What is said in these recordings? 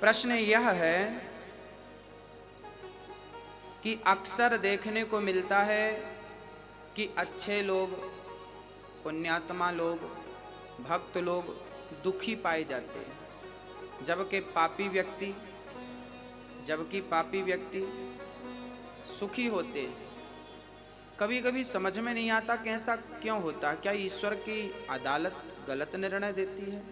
प्रश्न यह है कि अक्सर देखने को मिलता है कि अच्छे लोग, पुण्यात्मा लोग, भक्त लोग दुखी पाए जाते हैं, जबकि पापी व्यक्ति सुखी होते हैं। कभी कभी समझ में नहीं आता कि ऐसा क्यों होता। क्या ईश्वर की अदालत गलत निर्णय देती है?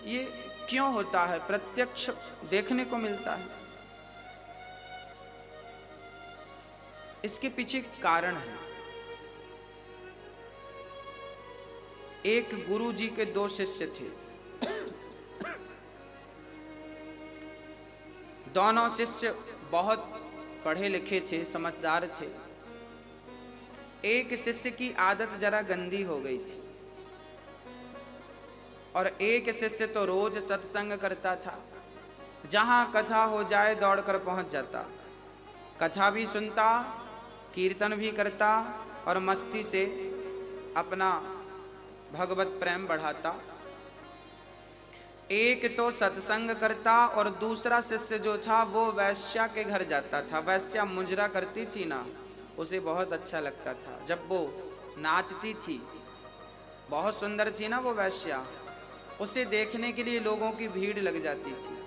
ये क्यों होता है? प्रत्यक्ष देखने को मिलता है। इसके पीछे कारण है। एक गुरु जी के 2 शिष्य थे। दोनों शिष्य बहुत पढ़े लिखे थे, समझदार थे। एक शिष्य की आदत जरा गंदी हो गई थी और एक शिष्य तो रोज सत्संग करता था। जहां कथा हो जाए दौड़कर पहुंच जाता, कथा भी सुनता, कीर्तन भी करता और मस्ती से अपना भगवत प्रेम बढ़ाता। एक तो सत्संग करता और दूसरा शिष्य जो था वो वैश्या के घर जाता था। वैश्या मुजरा करती थी ना, उसे बहुत अच्छा लगता था जब वो नाचती थी। बहुत सुंदर थी ना वो वैश्या, उसे देखने के लिए लोगों की भीड़ लग जाती थी।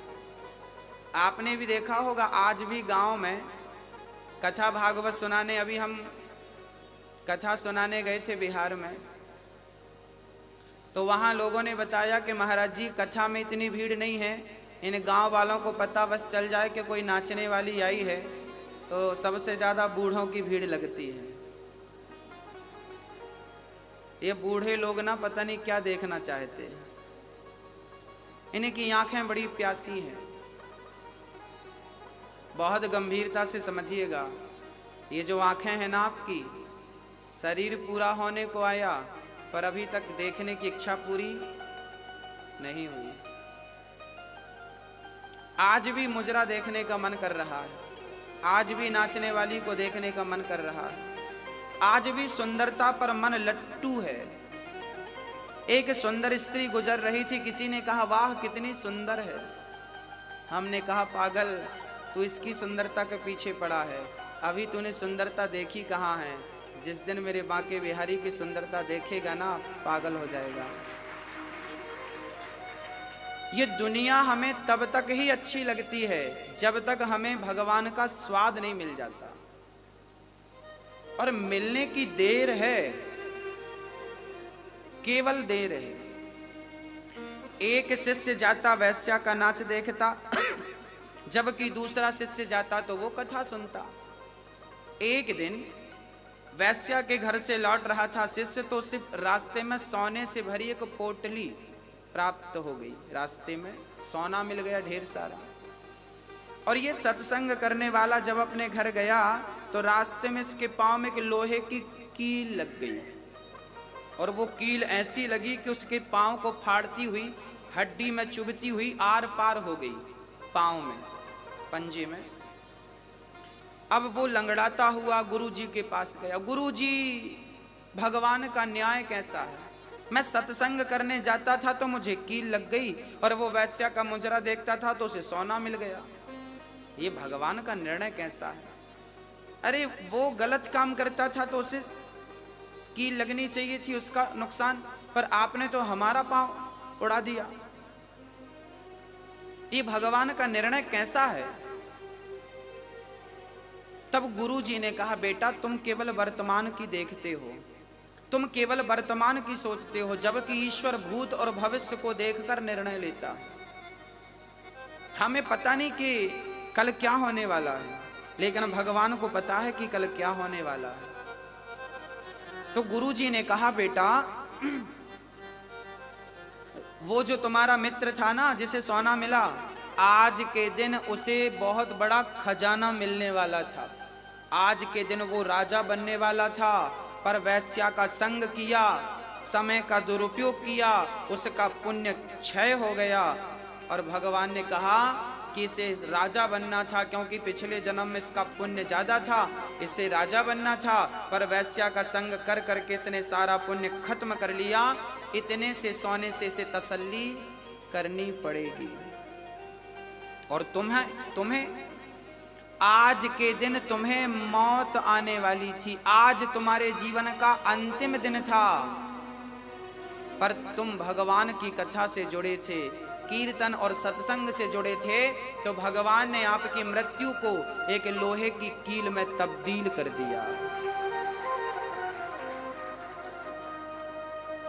आपने भी देखा होगा, आज भी गांव में कथा भागवत सुनाने, अभी हम कथा सुनाने गए थे बिहार में, तो वहाँ लोगों ने बताया कि महाराज जी कथा में इतनी भीड़ नहीं है, इन गांव वालों को पता बस चल जाए कि कोई नाचने वाली आई है तो सबसे ज़्यादा बूढ़ों की भीड़ लगती है। ये बूढ़े लोग ना पता नहीं क्या देखना चाहते हैं, इनकी आंखें बड़ी प्यासी हैं। बहुत गंभीरता से समझिएगा, ये जो आंखें हैं ना आपकी, शरीर पूरा होने को आया पर अभी तक देखने की इच्छा पूरी नहीं हुई। आज भी मुजरा देखने का मन कर रहा है, आज भी नाचने वाली को देखने का मन कर रहा है, आज भी सुंदरता पर मन लट्टू है। एक सुंदर स्त्री गुजर रही थी, किसी ने कहा वाह कितनी सुंदर है। हमने कहा पागल, तू इसकी सुंदरता के पीछे पड़ा है, अभी तूने सुंदरता देखी कहाँ है। जिस दिन मेरे बांके बिहारी की सुंदरता देखेगा ना, पागल हो जाएगा। ये दुनिया हमें तब तक ही अच्छी लगती है जब तक हमें भगवान का स्वाद नहीं मिल जाता, और मिलने की देर है, केवल देर है। एक शिष्य जाता वैश्या का नाच देखता, जबकि दूसरा शिष्य जाता तो वो कथा सुनता। एक दिन वैश्या के घर से लौट रहा था शिष्य, तो सिर्फ रास्ते में सोने से भरी एक पोटली प्राप्त हो गई। रास्ते में सोना मिल गया ढेर सारा। और ये सत्संग करने वाला जब अपने घर गया तो रास्ते में इसके पांव में एक लोहे की कील लग गई, और वो कील ऐसी लगी कि उसके पांव को फाड़ती हुई, हड्डी में चुभती हुई आर पार हो गई पांव में, पंजे में। अब वो लंगड़ाता हुआ गुरुजी के पास गया। गुरुजी, भगवान का न्याय कैसा है? मैं सत्संग करने जाता था तो मुझे कील लग गई, और वो वैश्या का मुजरा देखता था तो उसे सोना मिल गया। ये भगवान का निर्णय कैसा है? अरे वो गलत काम करता था तो उसे कील लगनी चाहिए थी, उसका नुकसान, पर आपने तो हमारा पांव उड़ा दिया। ये भगवान का निर्णय कैसा है? तब गुरुजी ने कहा, बेटा तुम केवल वर्तमान की देखते हो, तुम केवल वर्तमान की सोचते हो, जबकि ईश्वर भूत और भविष्य को देखकर निर्णय लेता। हमें पता नहीं कि कल क्या होने वाला है, लेकिन भगवान को पता है कि कल क्या होने वाला है। तो गुरुजी ने कहा, बेटा वो जो तुम्हारा मित्र था ना जिसे सोना मिला, आज के दिन उसे बहुत बड़ा खजाना मिलने वाला था। आज के दिन वो राजा बनने वाला था, पर वैश्या का संग किया, समय का दुरुपयोग किया, उसका पुण्य क्षय हो गया। और भगवान ने कहा कि इसे राजा बनना था, क्योंकि पिछले जन्म में इसका पुण्य ज्यादा था, इसे राजा बनना था, पर वैश्या का संग कर करके इसने सारा पुण्य खत्म कर लिया। इतने से सोने से इसे तसल्ली करनी पड़ेगी। और तुम्हें आज के दिन तुम्हें मौत आने वाली थी, आज तुम्हारे जीवन का अंतिम दिन था, पर तुम भगवान की कथा से जुड़े थे, कीर्तन और सत्संग से जुड़े थे, तो भगवान ने आपकी मृत्यु को एक लोहे की कील में तब्दील कर दिया।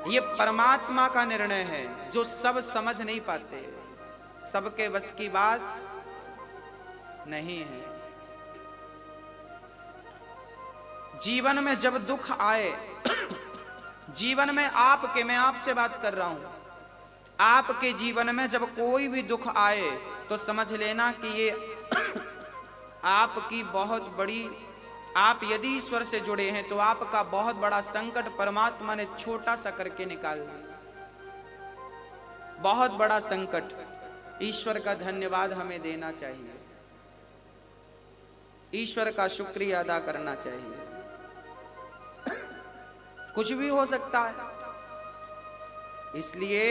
ये परमात्मा का निर्णय है जो सब समझ नहीं पाते, सबके बस की बात नहीं है। जीवन में जब दुख आए, जीवन में आपके, मैं आपसे बात कर रहा हूं, आपके जीवन में जब कोई भी दुख आए तो समझ लेना कि ये आपकी बहुत बड़ी, आप यदि ईश्वर से जुड़े हैं तो आपका बहुत बड़ा संकट परमात्मा ने छोटा सा करके निकाल दिया। बहुत बड़ा संकट, ईश्वर का धन्यवाद हमें देना चाहिए, ईश्वर का शुक्रिया अदा करना चाहिए। कुछ भी हो सकता है, इसलिए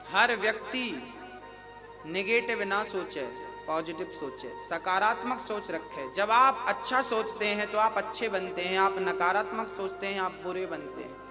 हर व्यक्ति नेगेटिव ना सोचे, पॉजिटिव सोचे, सकारात्मक सोच रखे। जब आप अच्छा सोचते हैं तो आप अच्छे बनते हैं, आप नकारात्मक सोचते हैं आप बुरे बनते हैं।